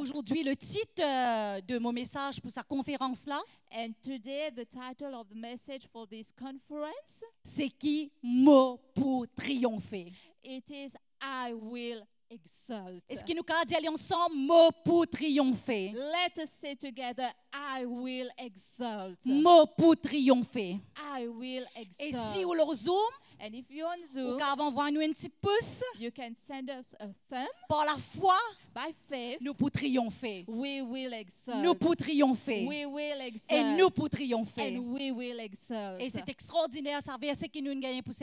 aujourd'hui, le titre de mon message pour sa conférence-là, And today, the title of the message for this conference, c'est qui mot pour triompher. it is I will exalt. Est-ce qu'il nous a dit aller ensemble, mot pour triompher? Let us say together, I will exalt. Mot pour triompher. I will Et exalt. si vous le zoom, And if you're on vous Zoom, pouvez envoyer nous une petite pouce. you can send us a thumb. Par la foi, By faith, nous pour triompher. we will exalt. Nous pour triompher. We will Et exalt. nous pour triompher. And we will exalt. Et c'est extraordinaire, ça verset qui nous a gagné pour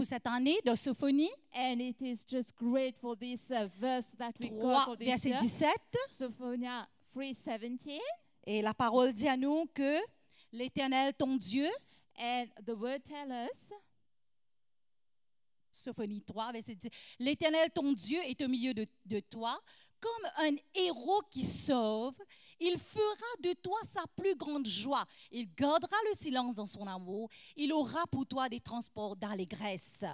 cette année de Sophonie, And it is just great for this verse that we got 3, for this verset year. 17. Sophonia 3:17. Et la parole dit à nous que l'Éternel, ton Dieu, And the word tells us, Sophonie 3, verset 10, l'Éternel, ton Dieu, est au milieu de toi, comme un héros qui sauve. Il fera de toi sa plus grande joie. Il gardera le silence dans son amour. Il aura pour toi des transports d'allégresse.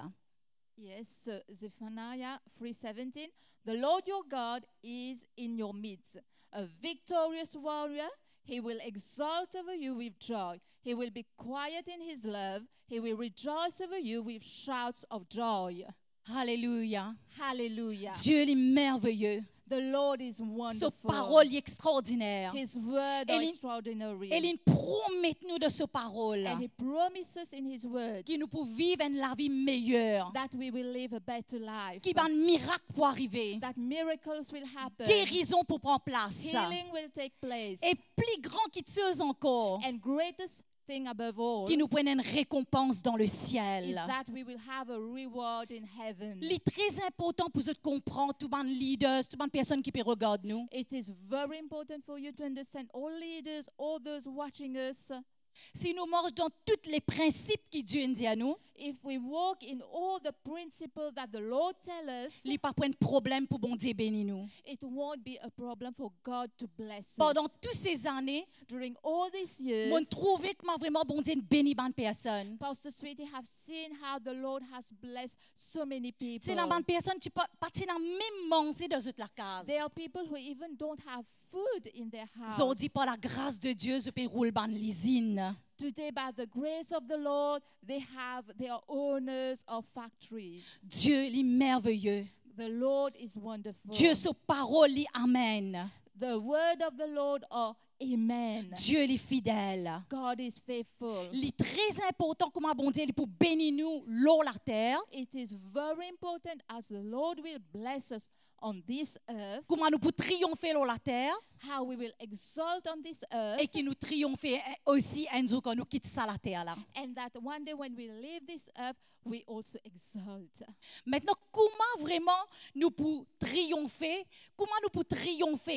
yes, Zephaniah 3:17. The Lord your God is in your midst, a victorious warrior. He will exult over you with joy. He will be quiet in his love. He will rejoice over you with shouts of joy. Alléluia. Hallelujah. Dieu est merveilleux. The Lord is Sa wonderful. parole est extraordinaire. His word Et are il- extraordinary. Il promet nous de sa parole And he promises in his words qui nous pour vivre la vie meilleure, that we will live a better life. qui va un miracle pour arriver, That miracles will happen. guérison pour prendre place. Healing will take place. Et plus grand qui tue encore, And greatest thing above all qui nous prenne une récompense dans le is ciel. that we will have a reward in heaven. Il est très important pour vous de comprendre, tout le leaders, toutes les personnes qui regardent nous. It is very important for you to understand, all leaders, all those watching us, Si nous marchons dans tous les principes que Dieu dit à nous, if we walk in all the principles that the Lord tells us, il n'y a pas de problème pour bon Dieu bénir nous. it won't be a problem for God to bless Pendant us. toutes ces années, During all these years, on trouvait que vraiment bon Dieu bénit bonne personne. Pastor Sweetie have seen how the Lord has blessed so many people. C'est la bonne personne qui partit dans même manger dans toute la case. There are people who even don't have food in their house. Ils ont dit par la grâce de Dieu, je peux rouler bonne l'usine. Today, by the grace of the Lord, they are owners of factories. Dieu est merveilleux. The Lord is wonderful. Dieu, sa parole, est amen. The word of the Lord are amen. Dieu est fidèle. God is faithful. Il est très important comment bon Dieu pour bénir nous l'eau la terre, It is very important as the Lord will bless us on this earth, comment nous pour triompher l'eau la terre how we will exalt on this earth, et qui nous triompher aussi un jour quand nous quittons ça la terre là. and that one day when we leave this earth, we also exalt. Maintenant, comment vraiment nous pour triompher,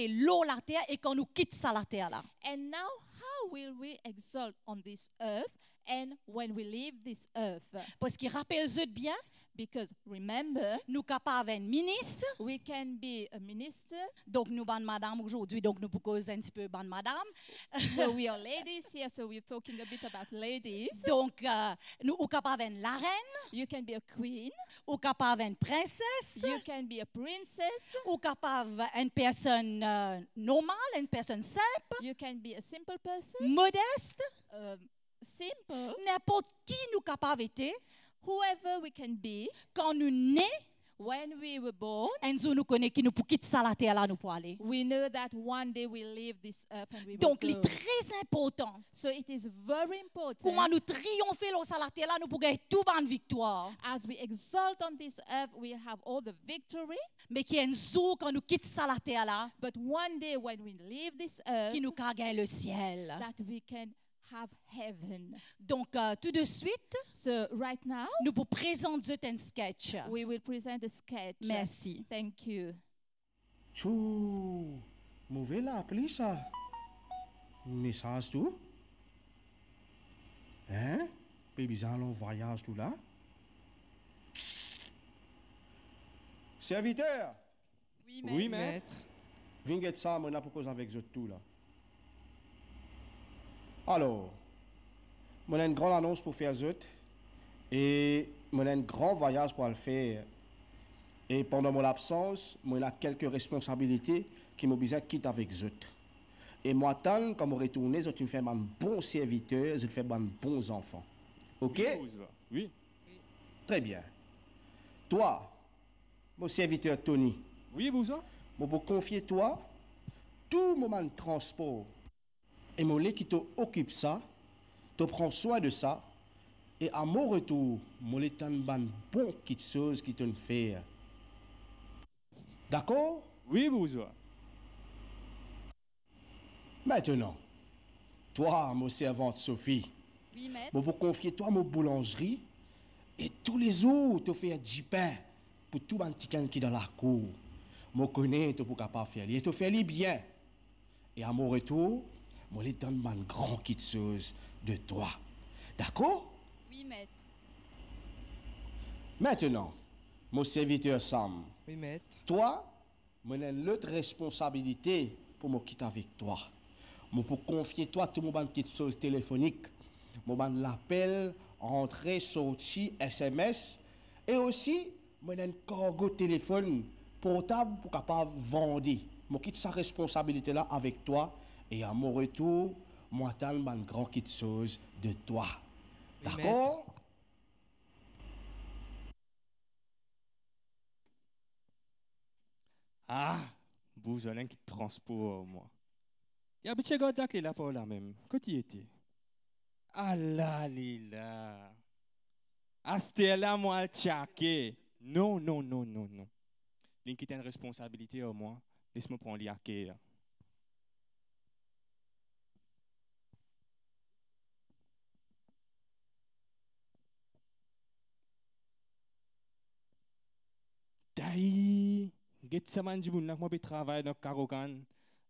l'eau la terre et quand nous quittons ça la terre là. And now, how will we exalt on this earth and when we leave this earth? Parce qu'il rappelle bien, Because remember, nous capables un ministre, we can be a minister, donc nous ban madame aujourd'hui, donc nous pour causer un petit peu ban madame. so we are ladies here, so we're talking a bit about ladies. Donc nous ou capable une la reine, You can be a queen, ou capable une princesse, you can be a princess, ou capable une personne normale, une personne simple, you can be a simple person, modeste, simple, n'importe qui nous capable été whoever we can be. quand nous nés, When we were born, un jour nous connaît qui nous pour quitter ça la terre là nous pour aller. we know that one day we'll leave this earth and we will Donc il go. est très important So it is very important. comment nous triompher l'eau ça la terre là nous pour gagner tout bonne victoire. As we exalt on this earth, we have all the victory. Mais qui est un jour quand nous quittons ça la terre là, But one day when we leave this earth, qui nous gagne le ciel. that we can have heaven. Donc tout de suite, So right now, nous vous présentons un sketch. we will present a sketch. Merci. Thank you. Tchou, mauvais là, appelé ça. Message tout. Hein? Baby, allons voyage tout là. Serviteur, Oui, maître. viens get ça, on a pour cause avec eux tout là. Alors, on a une grande annonce pour faire eux et on a un grand voyage pour le faire Et pendant mon absence, moi, il a quelques responsabilités qui m'obligent à quitter avec eux. Et moi, tant, quand je retourne, je me fais un bon serviteur, je fais un bons enfants. OK? Oui, Bouzouan. Oui. Très bien. Toi, mon serviteur Tony, Oui, Bouzouan. je peux confier toi tout moment de transport. Et mon qui t'occupe ça, te prend soin de ça. Et à mon retour, mon t'en ban bon petite chose qui te fait. D'accord? Oui, Bouzouan. Maintenant, toi, mon servante Sophie, Oui, maître. je peux confier toi mon boulangerie et tous les jours te faire du pain pour tout le monde qui est dans la cour. Je connais tu pour capable faire et te faire bien. Et à mon retour, je te donne une grande petite chose de toi. D'accord? Oui, maître. Maintenant, mon serviteur Sam, Oui, maître. toi, je j'ai l'autre responsabilité pour me quitter avec toi. Je peux confier toi tout mon petite chose téléphonique, mon l'appel, entrée, sortie, SMS, et aussi, je j'ai un cargo téléphone portable pour capable vendre. Je quitte sa responsabilité là avec toi, et à mon retour, moi t'en une grande petite chose de toi. Oui, D'accord? Ah, Bouzouan, qui transport, moi. Il y a un petit gars qui est là pour là même. Quand il était? Ah là, là. Ah, c'était là, moi, le tchaké. Non, non, non, non, non. Il y a une responsabilité au moi. Laisse-moi prendre l'IAké. Taï, get ça man jiboun nak moi pe travail dans Karokan.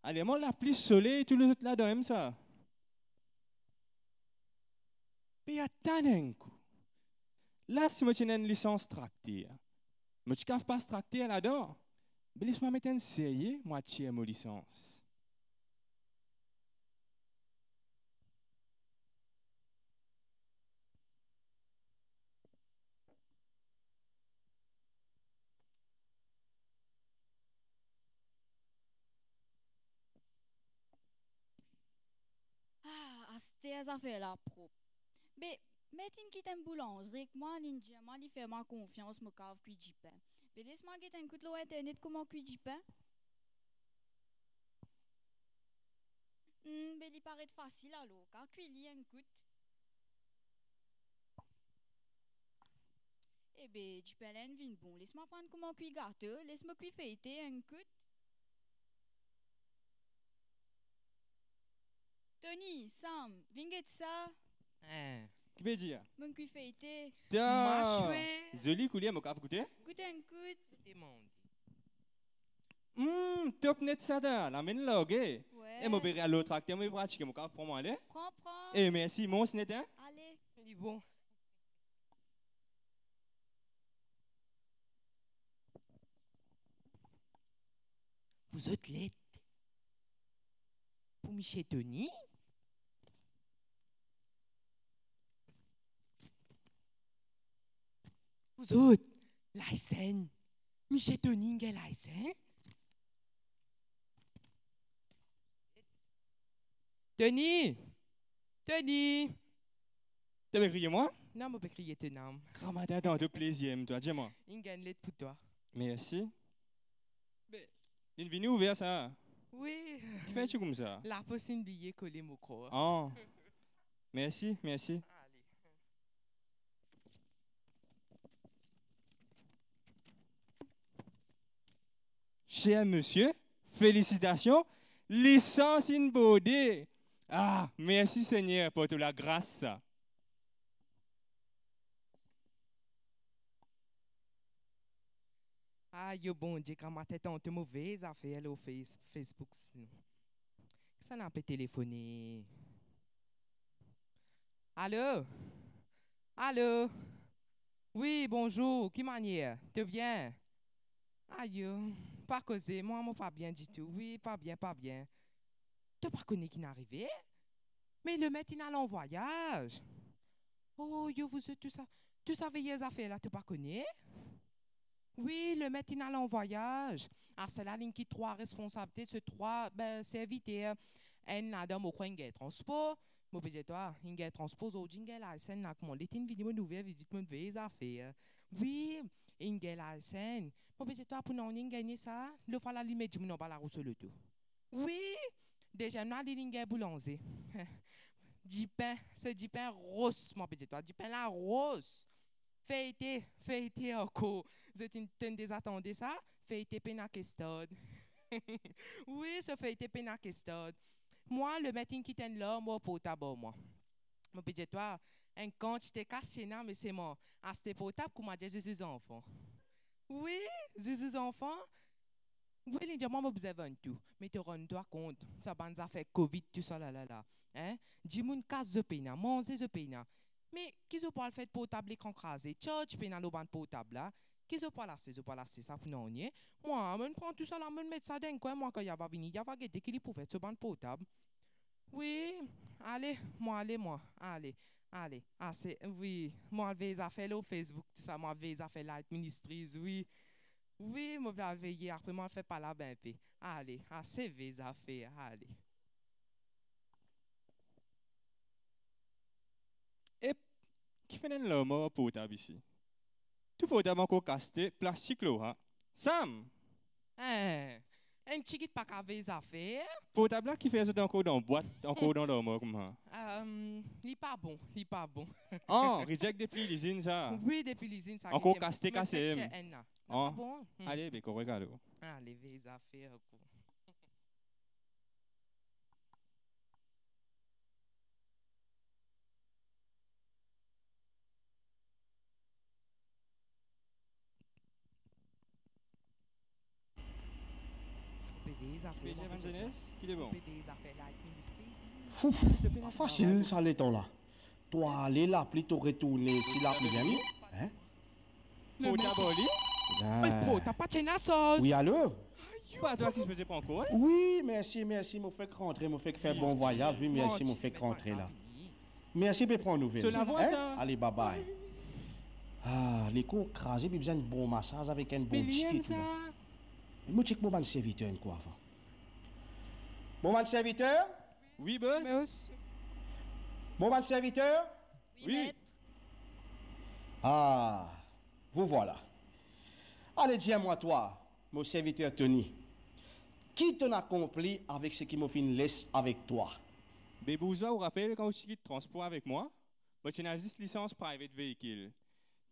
Allez, moi la plus soleil tous les autres là dans ça. Mais attends un coup. Là si moi tiens une licence tractée. Moi tu capable pas tracter là-dedans. Mais laisse-moi mettre un sérieux, moi tiens mon licence. Ah, c'était ça fait la propre. Mais, mettez une petite boulangerie, moi, ninja, moi, lui fait ma confiance, me cave cuit du pain. Mais laisse-moi guetter un coup de l'eau internet, comment cuit du pain? Mais il paraît facile alors, car cuit un coup. Eh ben, du pain là, vin bon. Laisse-moi prendre comment cuit gâteau, laisse-moi cuit feuilleté un coup. Tony, Sam, vinget ça, Hein. Qui veut dire? mon cuit feuilleté, Ta. chouette. Joli coulier mon cap goûter. goûte un coup. Demande. Top net ça là, la mène là, OK. Et Ouais. moi verrai à l'autre acteur, moi pratiquer mon cap pour moi aller. Prends. Et merci mon snet hein. Allez. Il dit bon. Vous êtes lettre pour Michel Tony? Vous autres, Lysen. Michel Tony, quel Lysen? Tony! Tony! Tu veux crier moi? Non, je peux crier ton nom. Grand matin, tant de plaisir, toi, dis-moi. Il y a une lettre pour toi. Merci. Mais, une vie ouverte ça. Oui, Qui fait-tu comme ça? la possibilité de coller mon corps. Oh. Merci, merci. Allez. Cher monsieur, félicitations. Licence in body. Ah, merci Seigneur pour toute la grâce. Ah, yo bon Dieu, quand ma tête est mauvaise affaire au Facebook. Ça n'a pas téléphoné. Allô? Allô? Oui, bonjour. Qui manière? Tu viens? Aïe, pas causé. Moi, pas bien du tout. Oui, pas bien, pas bien. Tu pas connu qui n'est arrivé? Mais le maître, il est en voyage. Oh, yo, vous êtes tout ça. Tu savais les affaires là, tu pas connu? Oui, le matin, il allait en voyage. Ah, c'est la ligne qui trois responsabilités, ce trois serviteurs. En a dans mon coin, il transport. Mon petit toi, il y a transport au jingle la scène, n'a que mon litin vidéo nouvelle, vite, mon vieille affaire. Oui, il y a la scène. Mon petit toi, pour nous, il gagné ça. Le fois la limite, je n'ai pas la roue sur le tout. Oui, déjà, nous, il y a boulanger. Du pain, c'est du pain rose, mon petit toi, du pain la rose. Fêté encore. Vous êtes des attendez ça? Fêté pénakestod. Oui, ça fêté pénakestod. Moi, le matin qui t'en là, moi, pour tabac, moi. Mon petit toi, un compte, j'étais cassé, non, mais c'est moi. Ah, c'était pour tabac, comment dire, Jésus enfant. Oui, Jésus enfant. Oui, les gens, moi, je vous avez tout. Mais tu rends toi compte, ça a fait Covid, tout ça, là. Hein? Dis-moi une casse de peine, manger de peine. Mais qui se parle fait potable l'écran crasé, church peine le ban potable là. Qui se parle assez ça pour non nier. Moi, je prends tout ça là, je mets ça dans quoi moi quand il va venir, il va guetter qu'il pour faire ce ban potable. Oui, allez, allez. Ah, c'est, oui, moi, j'ai affaires au Facebook, tout ça, moi, j'ai affaires Light Ministries, oui. Oui, moi, j'ai veillé, après, moi, je fais pas la ben, allez, c'est mes affaires, allez. Et qui fait l'homme potable ici? Tout potable encore casté, plastique là. Sam! Un chiquit pas qu'à mes affaires. Potable là qui fait ça encore dans boîte, encore dans l'homme comme ça. Il pas bon. Oh, reject depuis l'usine ça. Oui, depuis l'usine ça. Encore casté, cassé. Pas bon. Allez, ben, regarde. Allez, mes affaires. PG Evangelist, qui est bon? Pas facile, ça, les temps là. Toi, aller l'appeler, te retourner, si l'appli bien mis. Hein? Potable oli? Mais t'as pas de sauce. Oui, allô? Pas toi qui se faisait pas encore? Oui, merci, m'a fait rentrer, m'a fait faire bon voyage. Oui, merci, m'a fait rentrer là. Merci pour prendre nouvelle. Cela voit ça? Allez, bye bye. Ah, les coups crasés, puis besoin de bon massage avec un bon ticket. Mais moi, check mon bon serviteur, une quoi avant. Bon bon serviteur? Oui, boss? Bon bon serviteur? Oui. Maître. Ah, vous voilà. Allez, dis-moi, toi, mon serviteur Tony, qui t'en accompli avec ce qui m'a fait une laisse avec toi? Bébouza vous rappelle quand tu quittes transport avec moi, je n'ai 10 licences private véhicule.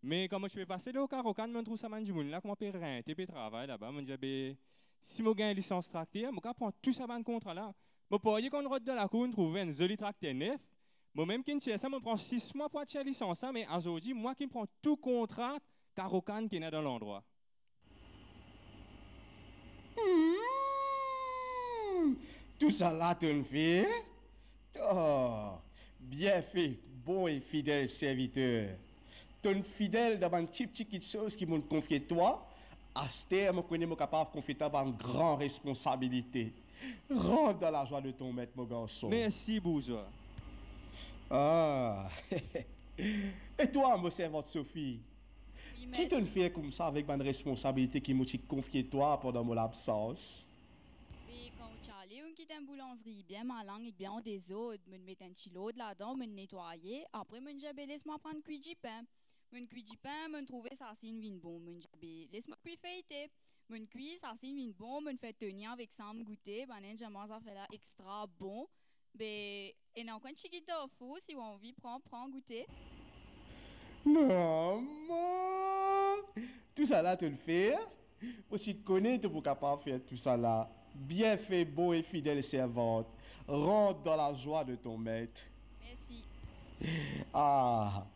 Mais quand je peux passer au Carocan, je trouve ça man du monde là, comment faire rien, TP travail là-bas, je dis si je gagne une licence tracteur, je prends tout ça ban contrat là. Je peux qu'on route de la cour, trouver un joli tracteur neuf. Moi même qui ça me prend 6 mois pour acheter la licence, mais aujourd'hui moi qui prends tout contrat Carocan qui est dans l'endroit. Tout ça là, ton fille? Oh, bien fait, bon et fidèle serviteur. Ton fidèle dans une petite chose qui m'a confié toi, à ce terme, je connais capable de confier toi une grande responsabilité. Rentre dans la joie de ton maître, mon garçon. Merci, Bouza. Ah, et toi, mon servante Sophie? Oui, Qui maître. te fait comme ça avec une responsabilité qui m'a confié toi pendant mon absence? Puis quand tu allais, on quitte une boulangerie bien malin et bien des autres, me mettre un chilo là-dedans, me nettoyer. Après, me dire, laisse-moi prendre cuit du pain. Me cuit du pain, me trouver ça c'est une bon. Me dire, laisse-moi cuire feuilleté. Me cuit ça c'est une bon, me fait tenir avec ça, me goûter. Ben, j'aime ça fait là extra bon. Ben, et non, quand tu quittes au fou, si on envie, prends goûter. Maman, tout ça là, tu le fais? Ou tu connais, tu es capable de faire tout ça là. Bien fait, beau et fidèle servante. Rentre dans la joie de ton maître. Merci. Ah.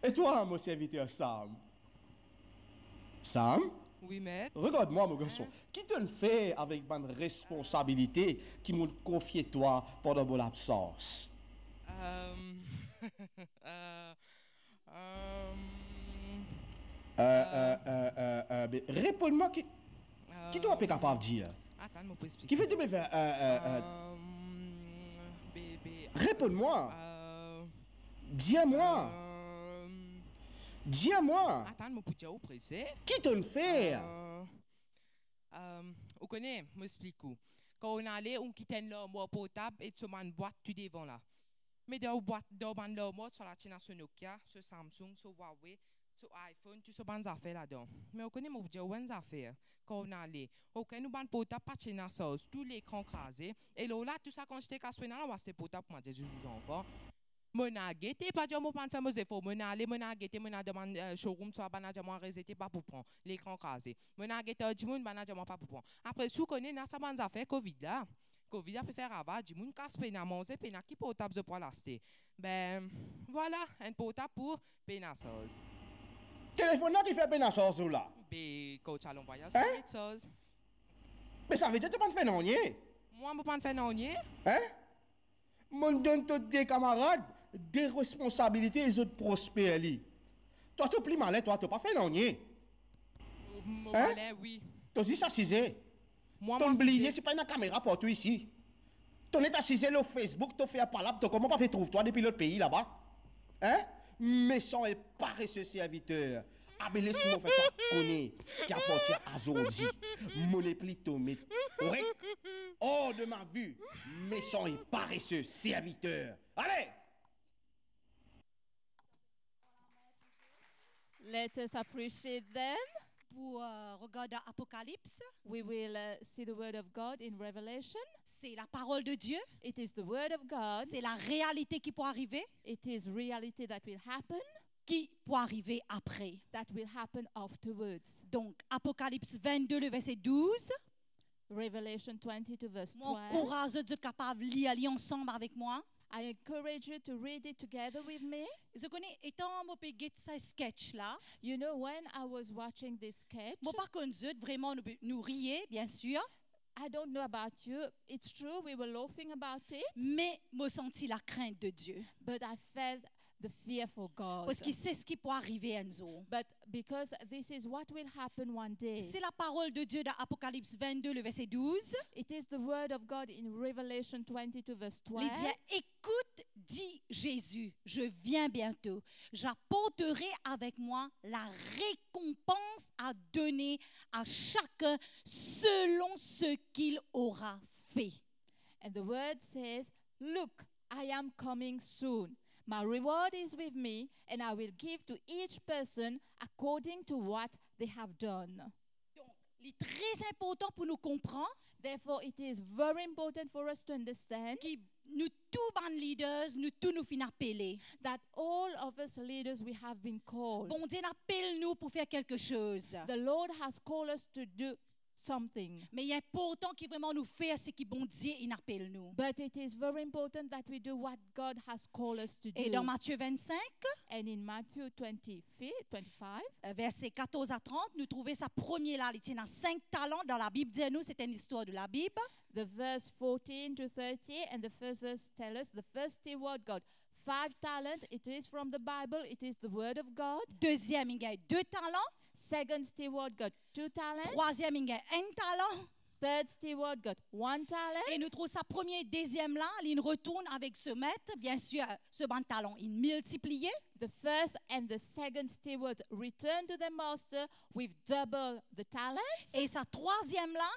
Et toi, mon serviteur Sam? Sam? Oui, maître. Regarde-moi, mon garçon. Qui te le fait avec une responsabilité qui m'a confié toi pendant mon absence? Mais réponds-moi, qui t'as pas capable de dire? Attends, je peux expliquer. Qui fait te faire? Bébé. Réponds-moi. Dis-moi. Dis-moi, Attends, je peux dire au pressé. qui te le fait? Vous connaissez, je m'explique. Quand on allait, on quittait l'armoire portable et tu m'as une boîte tout devant là. Mais dans l'armoire, sur la China, sur Nokia, sur Samsung, sur Huawei, sur iPhone, tout ce bonnes affaires là-dedans. Mais vous connaissez, je dire bonnes affaires. Quand on allait, ok, nous ban portable pas China sauce, tous les écrans crasés. Et là, tout ça quand j'étais cassé là, c'était portable pour moi, Jésus enfant. Mon agité pas dire mon pan faire mes efforts mon aller mon agité mon demande showroom soit banager moi résété pas pour prendre l'écran crasé mon agité du monde banager moi pas pour prendre après sous connaît na ça ban affaire covid là covid a peut faire ravage du monde casse pena manger pena qui portable pour l'acheter ben voilà un portable pour pena sauce Téléphone là qui fait peine à sortir là. be coach allons voyage sauce Mais ça veut dire que tu ne fais rien. moi me pas faire non rien Hein? Mon donne tous des camarades des responsabilités et les autres prospères. Toi, tu es plus malin, toi, tu n'as pas fait rien. oui Tu as dit ça, c'est moi ton oublié, ce n'est pas une caméra pour toi ici. Tu es assisé sur Facebook, tu fais un palabre, tu comment pas fait trouver toi depuis l'autre pays là-bas? Hein? Méchant et paresseux serviteur. Ah, mais laisse-moi faire toi connaître qui apporte à Zodi. Mon plutôt, mais hors de ma vue, méchant et paresseux serviteur. Allez! Let us appreciate them. Pour regarder Apocalypse, We will see the word of God in Revelation. c'est la parole de Dieu, It is the word of God. c'est la réalité qui peut arriver, It is reality that will happen, qui peut arriver après. that will happen afterwards. Donc, Apocalypse 22, le verset 12. Revelation 22 verse Mon 12. courage de capable de lire ensemble avec moi. I encourage you to read it together with me. Je connais, étant mon péguet ce sketch là, You know, when I was watching this sketch, moi par contre, vraiment nous rier, bien sûr, I don't know about you. It's true, we were laughing about it, mais moi senti la crainte de Dieu. but I felt the fear for God. Parce qu'il sait ce qui peut arriver, Enzo. But because this is what will happen one day. C'est la parole de Dieu dans Apocalypse 22, le verset 12. It is the word of God in Revelation 22 verse 12. Il dit, écoute, dit Jésus, je viens bientôt. J'apporterai avec moi la récompense à donner à chacun selon ce qu'il aura fait. And the word says, "Look, I am coming soon. My reward is with me, and I will give to each person according to what they have done." Donc, il est très important pour nous comprendre Therefore, it is very important for us to understand que nous tous les leaders, nous tous nous finissons appeler. that all of us leaders, we have been called. Bon Dieu appelle nous pour faire quelque chose. The Lord has called us to do something. Mais il est important qu'il vraiment nous fasse ce qui bon Dieu il appelle nous. But it is very important that we do what God has called us to Et do. dans Matthieu 25, And in Matthew 25, versets 14 à 30, nous trouvons sa première là, il tient à 5 talents dans la Bible. Dis-nous, c'est une histoire de la Bible. the verse 14 to 30, and the first verse tells us the first steward got 5 talents. It is from the Bible. It is the word of God. Deuxième, il gagne 2 talents. Second steward got 2 talents. Troisième, il gagne 1 talent. Third steward got 1 talent. Et nous trouvons sa première et deuxième là, il retourne avec ce maître, bien sûr, ce bon talent, il multiplié. The first and the second steward returned to their master with double the talents. Et sa troisième là,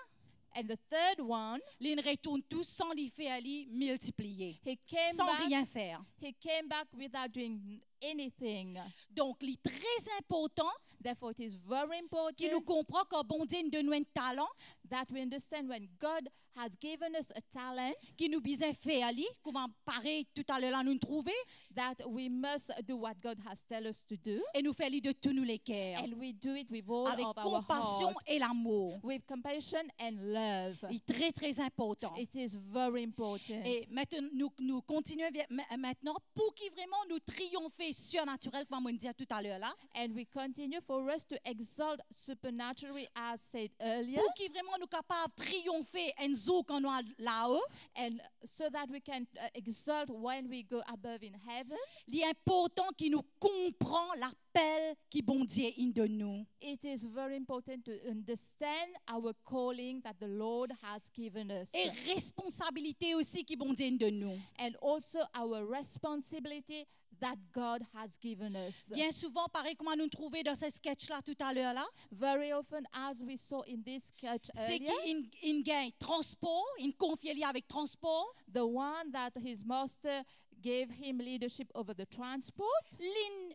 And the third one, il retourne tout sans lui faire lui multiplier, he came sans back. rien faire. He came back without doing anything. Donc, il est très important Therefore, it is very qu'il nous important comprend quand bon Dieu nous donne un talent, that we understand when God has given us a talent, qu'il nous besoin faire lui, comment pareil tout à l'heure là nous trouver, that we must do what God has told us to do, et nous faire lui de tous nous les cœurs, and we do it with all avec of our compassion heart, et l'amour. with compassion and love. Il est très très important. It is very important. Et maintenant, nous continuons maintenant pour qu'il vraiment nous triompher surnaturel, comme on dit tout à l'heure là, And we continue for us to exalt supernaturally, as said earlier, pour qu'il vraiment nous capable de triompher en zo quand nous là-haut. and so that we can exalt when we go above in heaven. Il est important qu'il nous comprend l'appel qui bon Dieu il donne nous. It is very important to understand our calling that the Lord has given us, Et responsabilité aussi qui bon Dieu il donne nous. and also our responsibility that God has given us. Bien souvent, pareil comme nous trouvons dans ce sketch-là tout à l'heure, là, Very often, as we saw in this sketch c'est earlier, qu'il gagne transport, il confie avec transport, the one that his master gave him leadership over the transport, l'in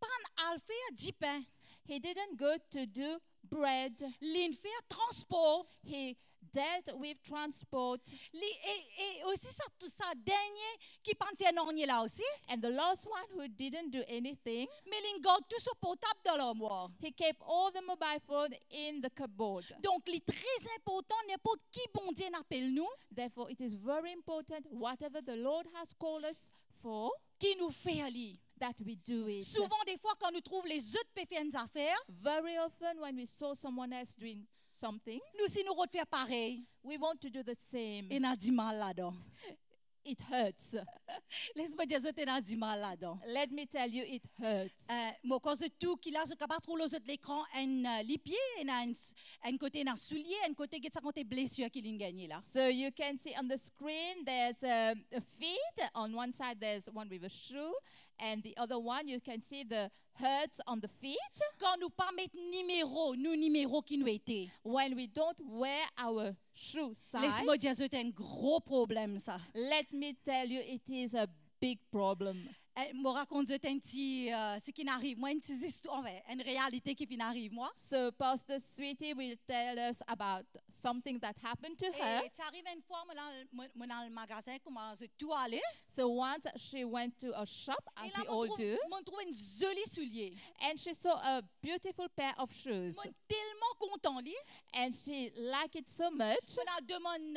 pan alpha 10 pains, he didn't go to do bread. l'in fait transport, He dealt with transport. et aussi ça dernier qui pan fait non là aussi, And the last one who didn't do anything, mais l'in garde tout ce portable dans l'armoire. he kept all the mobile phone in the cupboard. Donc, il est très important, n'importe qui bon Dieu n'appelle nous, Therefore, it is very important, whatever the Lord has called us for, qui nous fait aller. that we do it. Souvent, des fois, quand nous trouvons les autres peut faire des affaires, Very often, when we saw someone else doing something, nous, si nous faire pareil, we want to do the same. et n'a du mal là-dedans. It hurts. Laisse-moi dire, tu n'a du mal là-dedans. Let me tell you, it hurts. Moi, cause de tout, qu'il a ce capable de trouver l'écran, un lipier, un côté un soulier, un côté qui a blessure qu'il a gagné là. So you can see on the screen there's a feet. On one side there's one with a shoe, and the other one you can see the hurts on the feet. Quand nous pas mettre numéro qui nous était. When we don't wear our shoe size, Laisse-moi dire, c'est un gros problème ça. let me tell you, it is a big problem. Moi raconte un petit ce qui n'arrive moi une petite histoire, une réalité qui n'arrive moi. So Pastor Sweetie will tell us about something that happened to her. Et ça arrive une fois moi dans le magasin comment je tout aller So once she went to a shop, et as là we all do, moi trouve une jolie soulier. and she saw a beautiful pair of shoes, Moi tellement content li. and she liked it so much. Moi demande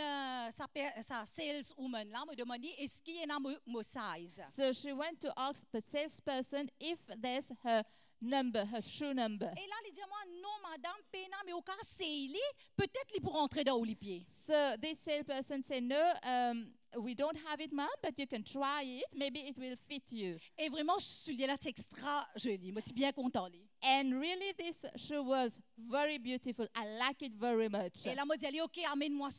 sa saleswoman là me demande est-ce qu'il y a mon size. So she went to ask the salesperson if there's her number, her shoe number. Et là il dit moi non madame pena mais au cas c'est li peut-être il pour entrer dans les pieds. So this salesperson said, no, we don't have it, ma'am, but you can try it. Maybe it will fit you. Et vraiment ce soulier là c'est extra joli. Moi je suis bien content li. And really, this shoe was very beautiful. I like it very much. Et là moi dit allez OK amène-moi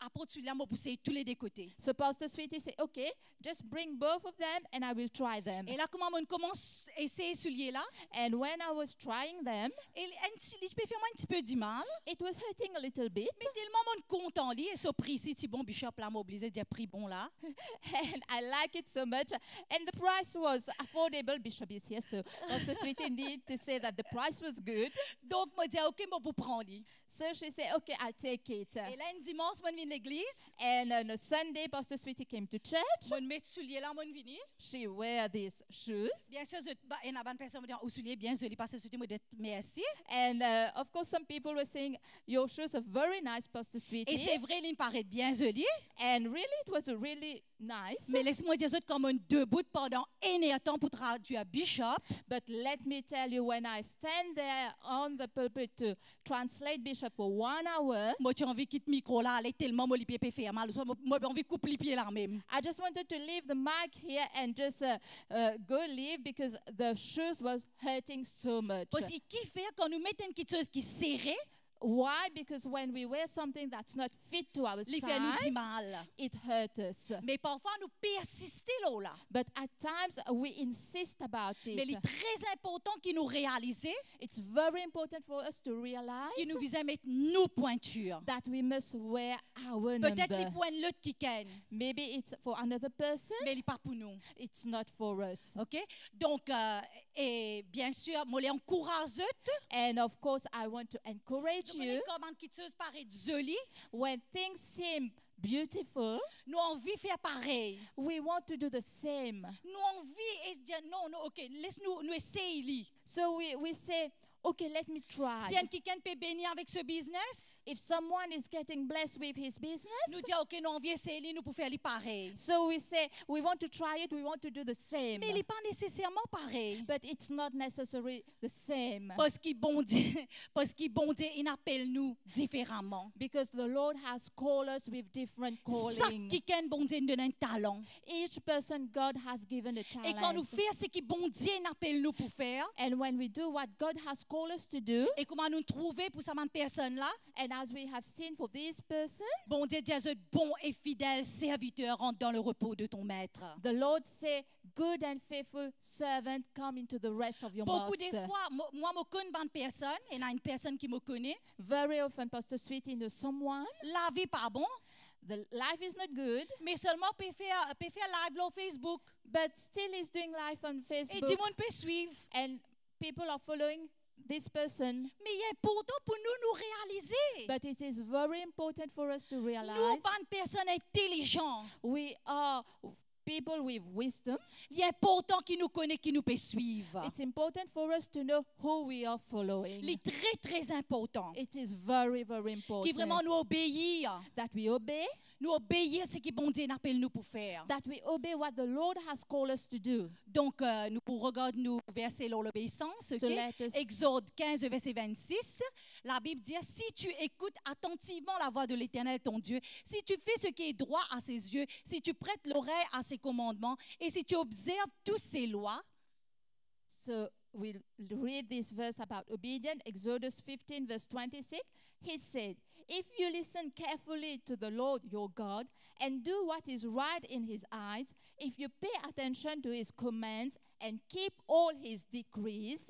apporte celui-là moi pousser tous les deux côtés. So Pastor Sweetie said, okay, just bring both of them and I will try them. Et là comment on commence à essayer soulier là And when I was trying them, et je peux faire moi un petit peu du mal. it was hurting a little bit. Mais tellement mon content li et ce prix ici ti bon bishop là mobilisé dire prix bon là. And I like it so much. And the price was affordable. Bishop is here, so Pastor Sweetie need to say that the price was good. Donc moi dis OK moi pour prendre li. So she said, okay, I'll take it. Et là un dimanche moi viens l'église, And on a Sunday, Pastor Sweetie came to church. moi mettre soulier là moi venir. She wear these shoes. Bien sûr et na bonne personne me dit au soulier bien joli parce que c'était moi d'être merci. And of course, some people were saying, your shoes are very nice, Pastor Et Sweetie. c'est vrai il me paraît bien joli, And really, it was really nice. mais laisse-moi dire autres comme un debout pendant un temps pour traduire à bishop. But let me tell you, when I stand there on the pulpit to translate Bishop for 1 hour, Moi j'ai envie quitte micro là, aller tellement moi les pieds faire mal. Moi j'ai envie couper les pieds là même. I just wanted to leave the mic here and just go leave because the shoes was hurting so much. Parce que qui fait quand nous mettons une chose qui est serrée, Why? Because when we wear something that's not fit to our les fait nous dit size, mal. it hurts us. Mais parfois nous persistons là. But at times we insist about Mais il it. est très important qu'ils nous réalisent, It's very important for us to realize qu'ils nous visent à mettre nos pointures. that we must wear our Peut-être les number. points de l'autre qui gagnent, Maybe it's for another person, mais il n'est pas pour nous. it's not for us. OK? Donc, et bien sûr, moi, les encourage, And of course, I want to encourage nous you, comment quelque chose paraît joli, when things seem beautiful, nous envie de faire pareil. we want to do the same. Nous envie et se dire non, non, OK, laisse-nous nous essayer. So we say, okay, let me try. Si un quelqu'un peut bénir avec ce business, If someone is getting blessed with his nous business, disons OK, nous envie essayer, nous pour faire les pareil. so we say, we want to try it, we want to do the same. Mais il n'est pas nécessairement pareil. But it's not necessarily the same. Parce qu'il bon Dieu, il appelle nous différemment. Because the Lord has called us with different Ça calling. quelqu'un bon Dieu nous donne un talent. Each person God has given a Et quand nous talent. faisons ce que bon Dieu appelle nous pour faire, And when we do what God has called us to do. Et comment nous trouver pour cette personne-là. And as we have seen for this person, Bon Dieu, Dieu, un bon et fidèle serviteur, rentre dans le repos de ton maître. the Lord say, good and faithful servant, come into the rest of your Beaucoup de master. fois, moi, je connais une personne, et il y a une personne qui me connaît. Very often, Pastor Sweetie knows someone. La vie pas bon, The life is not good, mais seulement peut faire live sur Facebook. but still is doing life on Et tout le Facebook. monde peut suivre. And people are following this person. Mais il est important pour nous réaliser. But it is very important for us to Nous, realize bonnes personnes intelligentes. we are people with wisdom. Il est important qu'ils nous connaissent, qu'ils nous peut suivre. It's important for us to know who we are Il following. est très, très important. It is very, very Qui vraiment important nous obéir. that we obey, Nous obéir ce que bon Dieu appelle nous pour faire. that we obey what the Lord has called us to do. Donc, nous regardons nos versets sur l'obéissance. So ok? let us- Exode 15, verset 26. La Bible dit, si tu écoutes attentivement la voix de l'Éternel, ton Dieu, si tu fais ce qui est droit à ses yeux, si tu prêtes l'oreille à ses commandements et si tu observes toutes ses lois, So we'll read this verse about obedience, Exodus 15, verse 26. He said, if you listen carefully to the Lord your God and do what is right in his eyes, if you pay attention to his commands and keep all his decrees.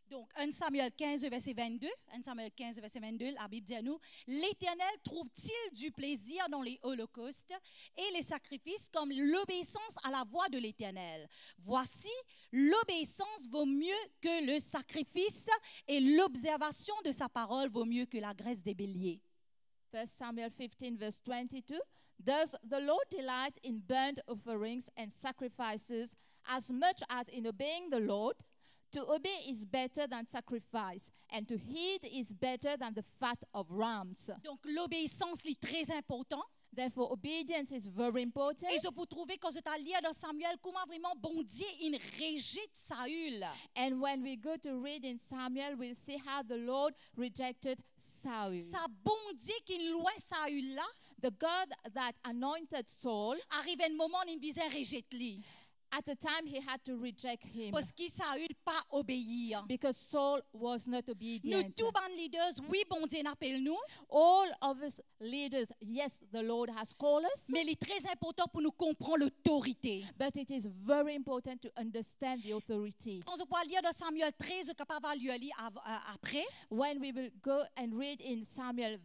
donc 1 Samuel 15, verset 22, 1 Samuel 15, verset 22, la Bible dit à nous, l'Éternel trouve-t-il du plaisir dans les holocaustes et les sacrifices comme l'obéissance à la voix de l'Éternel? Voici, l'obéissance vaut mieux que le sacrifice et l'observation de sa parole vaut mieux que la graisse des béliers. 1 Samuel 15, verse 22. Does the Lord delight in burnt offerings and sacrifices as much as in obeying the Lord? To obey is better than sacrifice, and to heed is better than the fat of rams. Donc l'obéissance est très important. Therefore, obedience is very important. Et je peux trouver quand je t'ai lu dans Samuel comment vraiment bon Dieu il rejette Saül. And when we go to read in Samuel, we'll see how the Lord rejected Saul. Ça bon Dieu qui loin Saül là, The God that anointed Saul, arrive un moment où il disait rejette-le. at the time he had to reject him Parce que Saül pas obéir. because Saul was not Nous obedient. tous les leaders, oui bon Dieu appelle nous, All of us leaders, yes, the Lord has called us, mais il est très important pour nous comprendre l'autorité. but it is very important to understand the authority. On se peut lire dans Samuel 13, capable de lire après. When we will go and read in Samuel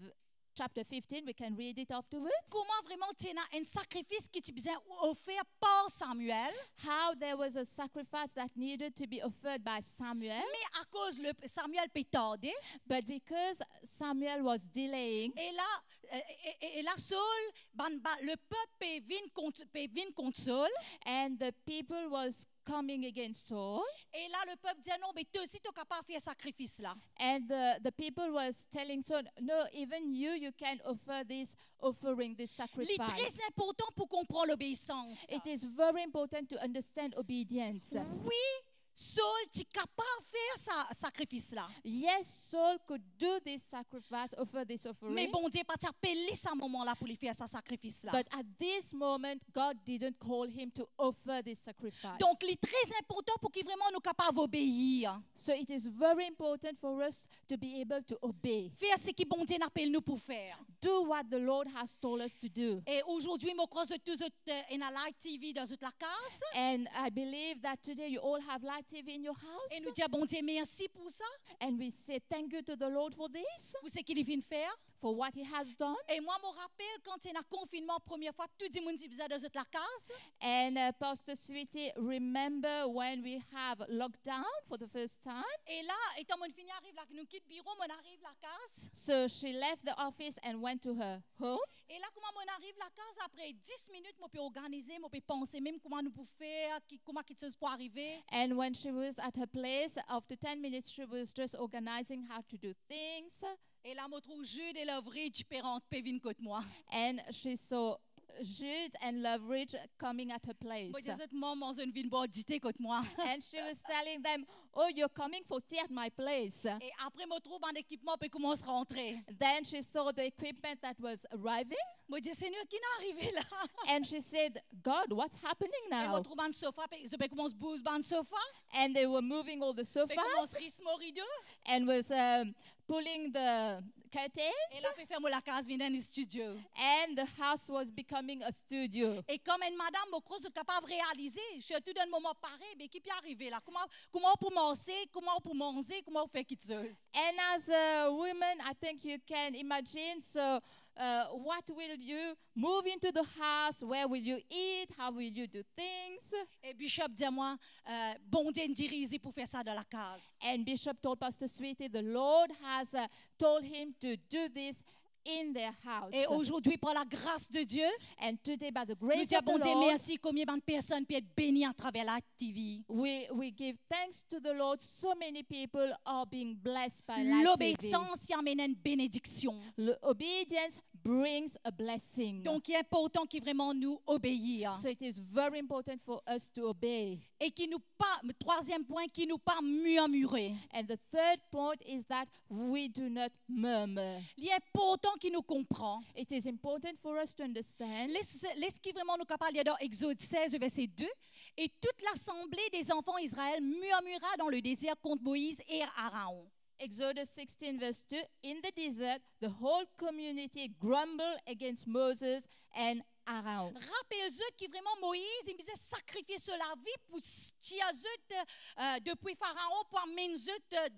chapter 15, we can read it afterwards. Comment vraiment tu as un sacrifice qui est besoin offert par Samuel, How there was a sacrifice that needed to be offered by Samuel, mais à cause le Samuel peut tarder. but because Samuel was delaying, Et là, et là, Saul, le peuple peut venir contre Saul. and the people was coming against Saul, Et là, le peuple dit non, mais toi aussi, tu es capable de faire sacrifice là. and the people was telling Saul, no, even you can offer this offering, this C'est sacrifice. très important pour comprendre l'obéissance. It is very important to understand obedience. Oui, Saul, tu es capable de faire ce sacrifice là. Yes, Saul could do this sacrifice, offer this Mais offering, bon Dieu, pas t'appeler ce moment-là pour lui faire ce sacrifice là. but at this moment, God didn't call him to offer this sacrifice. Donc, il est très important pour qu'il vraiment nous capable d'obéir. So it is very important for us to be able to obey, Faire ce que bon Dieu appelle nous pour faire. do what the Lord has told us to do. Et aujourd'hui, je crois que tous en live TV dans toute la case. And I believe that today you all have live TV in your Et house. nous disons, bon Dieu, merci pour ça, And we say thank you to the Lord for this, pour ce qu'il vient de faire. for what he has done. Et moi, je me rappelle quand il y a un confinement, première fois, tout le monde disait dans toute la case. And Pastor Sweetie, remember when we have lockdown for the first time? Et là, étant mon fini arrive là, nous quitte le bureau, on arrive la case. So she left the office and went to her home. Et là, comment on arrive la case, après 10 minutes, on peut organiser, on peut penser même comment nous pouvons faire, comment quelque chose peut arriver. And when she was at her place, after 10 minutes, she was just organizing how to do things. Et là, je trouve Jude et l'ouvrier différentes, Pévin côté moi. And she saw Jude and Loveridge coming at her place. Moi, je dis, maman, je viens boire du thé contre moi. And she was telling them, oh, you're coming for tea at my place. Et après, je trouve un équipement, puis commence à rentrer. Then she saw the equipment that was arriving. Moi, je dis, Seigneur, qui est arrivé là? And she said, God, what's happening Et je now? trouve un sofa, puis je commence à bouger un sofa, And they were moving all the puis commence sofas à risser mon rideau. and was pulling the Et curtains. là, puis ferme la case, vient dans le studio. And the house was becoming a studio. Et comme une madame, je suis capable de réaliser, je suis tout d'un moment pareil, mais qui peut arriver là? Comment pour manger, comment pour manger, comment faire quelque chose? And as a woman, I think you can imagine. So, what will you move into the house? Where will you eat? How will you do things? Et Bishop dit à moi, bon Dieu dirige pour faire ça dans la case. And Bishop told Pastor Sweetie, the Lord has told him to do this in their house. Et aujourd'hui, par la grâce de Dieu, And today, by the nous grace disons of the bon Dieu Lord, merci combien de personnes peuvent être bénies à travers la TV. we give thanks to the Lord. So many people are being blessed by Live TV. L'obéissance y amène une bénédiction. Obedience brings a blessing. Donc, il est important qu'il vraiment nous obéir. So it is very important for us to obey. Et qui nous pas, troisième point, qui nous pas murmurer. And the third point is that we do not murmur. Il est important qu'il nous comprend. It is important for us to understand. Laisse qui vraiment nous capable dans Exode 16, verset 2. Et toute l'assemblée des enfants d'Israël murmura dans le désert contre Moïse et Aaron. Exodus 16 verse 2, in the desert, the whole community grumbled against Moses and Aaron. Rappelez-vous que vraiment Moïse, il disait sacrifier sur la vie pour tirer depuis Pharaon pour amener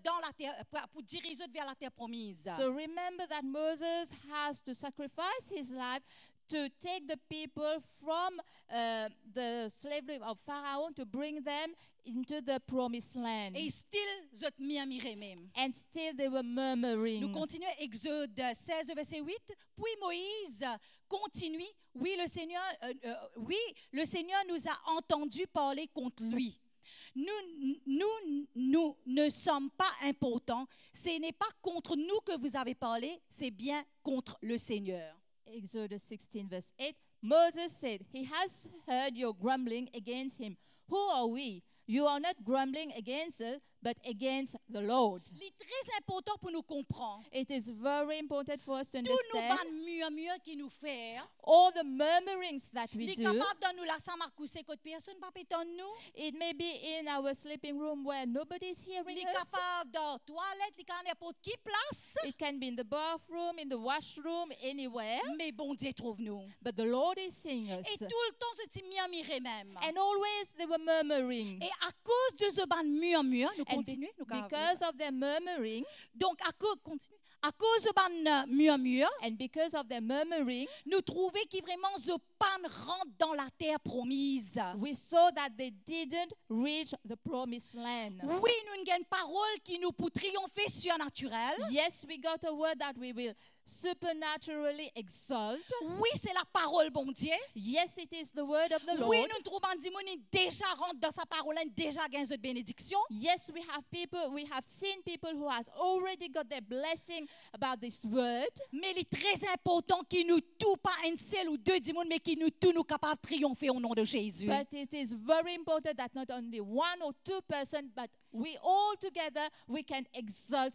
dans la terre, pour diriger vers la terre promise. So remember that Moses has to sacrifice his life to take the people from the slavery of Pharaoh to bring them into the promised land. Et still, je murmurais même. And still they were Nous murmuring. continuons Exode 16, verset 8. Puis Moïse continue. Oui, le Seigneur nous a entendu parler contre lui. Nous ne sommes pas importants. Ce n'est pas contre nous que vous avez parlé, c'est bien contre le Seigneur. Exodus 16 verse 8. Moses said, he has heard your grumbling against him. Who are we? You are not grumbling against us, but against the Lord. C'est très important pour nous comprendre. It is very important for us to Tous nos understand bandes murmures qui nous fait, all the murmurings that we il est do. capable de nous laisser marcousser côté personne pas pétant nous. It may be in our sleeping room where nobody is Il hearing est us. capable dans la toilette, il est capable n'importe qui place. It can be in the bathroom, in the washroom, anywhere. Mais bon Dieu trouve-nous. But the Lord is seeing us. Et tout le temps, je t'y murmurais même. And always they were murmuring. Et à cause de ce ban murmure, nous And continuons. because of their murmuring, Donc, à cause de ban murmure, and because of their murmuring, nous trouvons que vraiment ce ban rentre dans la terre promise. we saw that they didn't reach the promised land. Oui, nous avons une parole qui nous pour triompher surnaturel. Yes, we got a word that we will supernaturally exalt. Oui, c'est la parole, bon Dieu. Yes, it is the word of the Oui, Lord. nous trouvons des gens déjà rentrent dans sa parole, déjà gagnent cette bénédiction. Yes, we have seen people who has already got their blessing about this word. Mais il est très important qu'il nous tout pas un seul ou deux démons, mais qu'il nous tout nous capables de triompher au nom de Jésus. But it is very important that not only one or two person, but we all together, we can exalt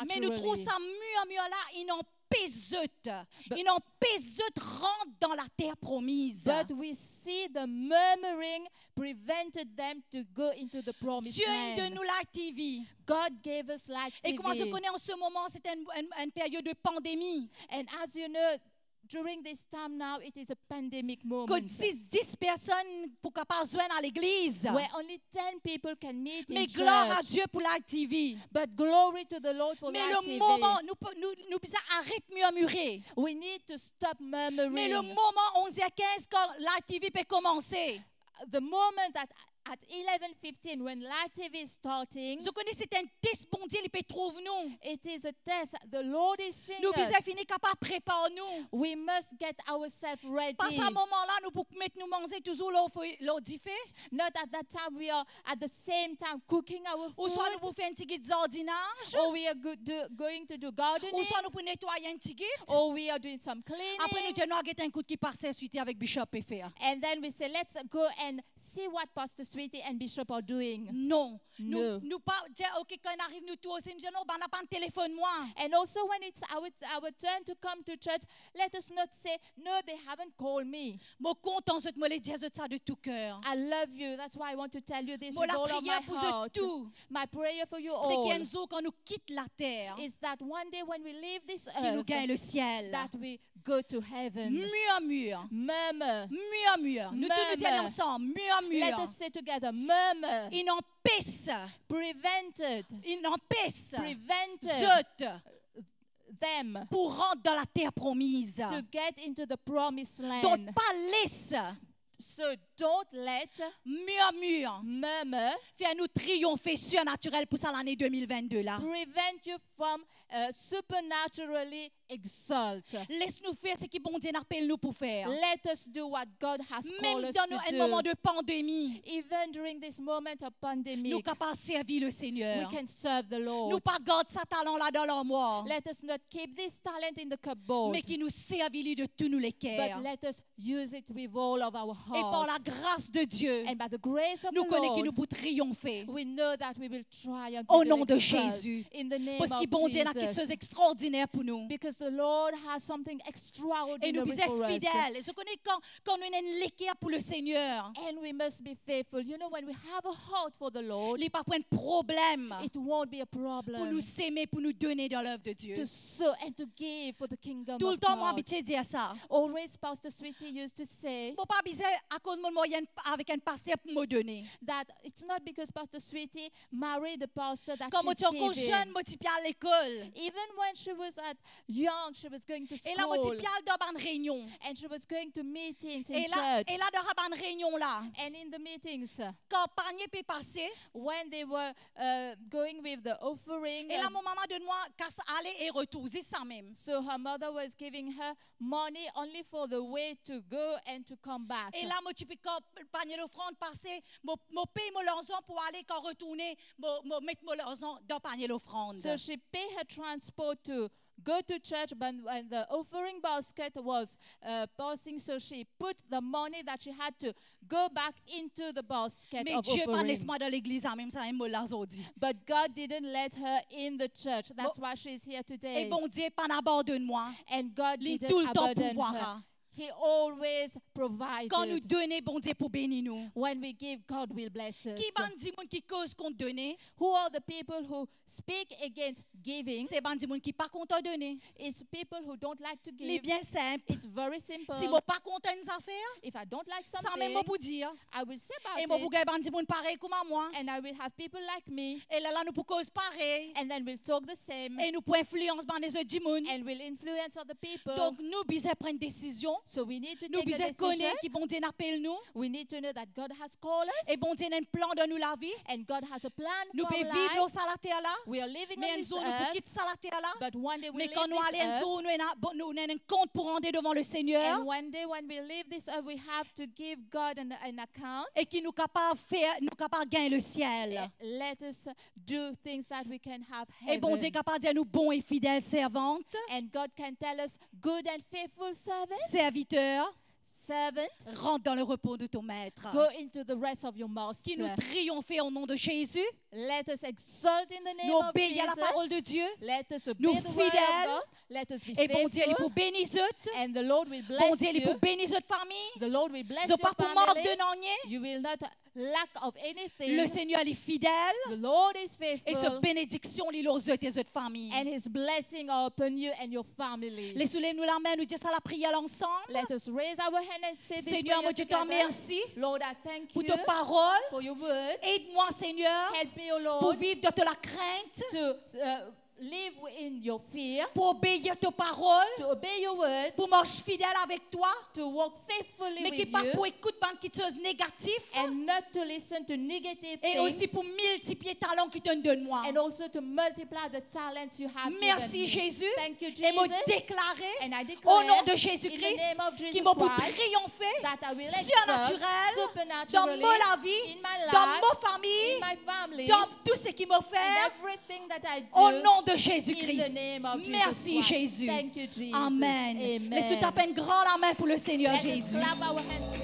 Mais nous trouvons supernaturally. ça murmure là, ils n'ont pesute. But- Ils n'ont pesute rentre dans la terre promise. But we see the murmuring prevented them to go into the promised Dieu est de land. nous la TV. God gave us Light Et comment je TV. connais en ce moment, c'est une période de pandémie. And as you know, during this time now, it is a pandemic Que moment 10 personnes pour capable joindre à l'église. where only 10 people can meet Mais in gloire à church. Dieu pour la TV. But glory to the Lord for Mais Light le TV. moment, nous arrête de murmurer. We need to stop Mais murmuring. le moment 11h15 quand la TV peut commencer. The moment that at 11:15 when Live TV is starting, Je connais c'est un test bon Dieu, il peut trouver nous. it is a test. The Lord is seeing Nous besoin us. finir capable préparer nous. We must get ourselves ready. Pas à ce moment-là, nous pour mettre nous manger toujours l'eau diffé. Not at that time we are at the same time cooking our Ou soit nous food, pour faire un petit guide jardinage. or we are going to do gardening, Ou soit nous pour nettoyer un petit guide. or we are doing some Après nous cleaning. disons, nous avons un coup qui passe suite avec Bishop et faire. And then we say, let's go and see what Pastor Sweetie and Bishop are doing. Non. No. Nous pas dire, OK, quand on arrive, nous tous aussi, nous disons, non, ben, on n'a pas de téléphone, moi. And also when it's our turn to come to church, let us not say, no, they haven't called me. Moi, content, je te me dire ça de tout cœur. I love you. That's why I want to tell you this Moi, with la all of my prière pour eux heart. tout. My prayer for you Frère all Kenzo, quand nous quitte la terre, is that one day when we leave this qu'il nous earth, gagne le ciel. that we go to heaven. Mur à mur. Murmur. Mur à mur. Nous tous nous disons Murmur. ensemble, mur à Let mur. us say together, murmur. Il n'empêche, Prevented. il n'empêche Prevented zut them pour rentrer dans la terre promise. to get into the promised Donc, land. pas laisse So don't let mur à mur murmur faire nous triompher surnaturel pour ça l'année 2022 là. prevent you from supernaturally exalt. Laisse-nous faire ce qui bon Dieu appelle nous pour faire. Let us do what God has called Même us dans to un do. moment de pandémie, Even during this moment of nous pandemic, capables de servir le we Seigneur. can serve the Lord. Nous pas garder sa talent là dans l'armoire, Let us not keep this talent in the cupboard, mais qui nous servit lui de tous nous les cœurs. but let us use it with all of our Et par la hearts. grâce de Dieu, And by the grace of nous the connaissons qui nous Lord, pour triompher. we know that we will triumph. Au we will nom de exalt Jésus. in the name Parce of que bon Dieu a quelque Jesus. chose d'extraordinaire pour nous. Because the Lord has something Et nous extraordinary sommes for us. fidèles. Et je connais quand nous avons une l'équerre pour le Seigneur, And we must be faithful. You know, when we have a heart for the Lord, il n'y a pas de problème it won't be a pour problem nous s'aimer, pour nous donner dans l'œuvre de Dieu. to sow and to give for the kingdom Tout le of temps, moi, God. habitué à dire ça. Always, Pastor Sweetie used to say Faut pas abuser à cause de mon moyen avec un pasteur pour me donner. that it's not because Pastor Sweetie married the pastor that Quand moi, she's j'étais encore giving. jeune, moi, j'étais à l'école. Even when she was young, she was going to Et là, moi, school j'étais dans une réunion. and she was going to meetings in Et là, church. dans une réunion là, And in the meetings, quand panier peut passer, when they were going with the offering, et là, mon maman donne moi casse aller et retour, c'est ça même. so her mother was giving her money only for the way to go and to come back. Et là, moi, tu peux quand panier l'offrande passer, moi paye mon l'argent pour aller quand retourner, moi mettre mon l'argent dans panier l'offrande. So she paid her transport to go to church, but when the offering basket was passing, so she put the money that she had to go back into the basket Mais of Dieu pas offering. laisse-moi dans l'église, hein, même ça, il me l'a dit. But God didn't let her in the church. That's why she's here Et today. bon Dieu, pas abandonne-moi. And God Il didn't tout le temps abandon pouvoir. her. hein. He always provided. Quand nous donnons, bon Dieu, pour bénir nous. When we give, God will bless us. Qui bandi moun qui cause qu'on donne? Who are the people who speak against giving? C'est bandi moun qui pas content donner. It's people who don't like to Il est give. bien simple. It's very simple. Si moi pas content des affaires, If I don't like ça something, même moi pour dire. I will say Et about moi pour it, gagner bandi moun pareil comme à moi. and I will have people like me, Et là nous pour cause pareil. and then we'll talk the same, Et nous pour influence bandi les autres moun. and we'll influence other people. Donc nous besoin prendre décision. So we need to Nous take a besoin decision. connaître qui bon Dieu appelle nous. We need to know that God has called us, Et bon Dieu a un plan dans nous la vie. and God has a plan Nous for pouvons our vivre life. dans ça la terre là. We are living Mais on une this zone nous pour earth, quitter ça la terre là. but one day we Mais leave quand nous this allons en earth, zone, nous avons un compte pour rendre devant le Seigneur. and one day when we leave this earth, we have to give God an account. Et qui nous capable faire, nous capable gagner le ciel. Let us do things that we can have Et bon Dieu heaven. capable de dire nous bons et fidèles servantes, And God can tell us, good and faithful servant, serviteurs, servant, rentre dans le repos de ton maître. go into the rest of your Qui nous master. triompher au nom de Jésus, Let us exalt in the name nous of obéir à la parole Jesus. de Dieu. Let us obey Nous the word of fidèles. God. Let us be Et bon Dieu, il est faithful. pour bénir eux. And the Lord will Bon bless Dieu, il est pour you. bénir notre famille. The Lord will bless Je your pas pour manque family. de non. You will not lack of anything. Le Seigneur il est fidèle. The Lord is Et sa faithful. bénédiction, il est aux autres et aux autres familles. And His blessing are upon you and your family. Les soulève-nous la main, nous disons ça la prière ensemble. Let us raise our hand and say this Seigneur, prayer mon Dieu, te together. remercie Lord, I thank pour you ta parole. for your word. Aide-moi, Seigneur, Help me, O pour Lord, vivre de la crainte to live in your fear, pour obéir tes paroles, to obey your words, pour marcher fidèle avec toi, to walk faithfully mais qui with pas you, pour écouter quelque chose de négatif, and not to listen to negative et aussi things, pour multiplier les talents qui te donne moi. and also to multiply the talents you have Merci given me. Jésus. Thank you, Et me Jesus. déclarer And I au nom declare de in the Jésus-Christ name of Jesus qui m'a pour Christ triompher that I will surnaturel excel dans supernaturally ma vie, in my dans life, ma famille, in my family, dans tout ce qui me in fait everything that I au do. nom de In Jésus-Christ. the name of Jesus Merci Christ. Jésus. Thank you, Jesus. Amen. Amen. Laisse-nous taper une grande la main pour le Seigneur Let us Jésus. clap our hands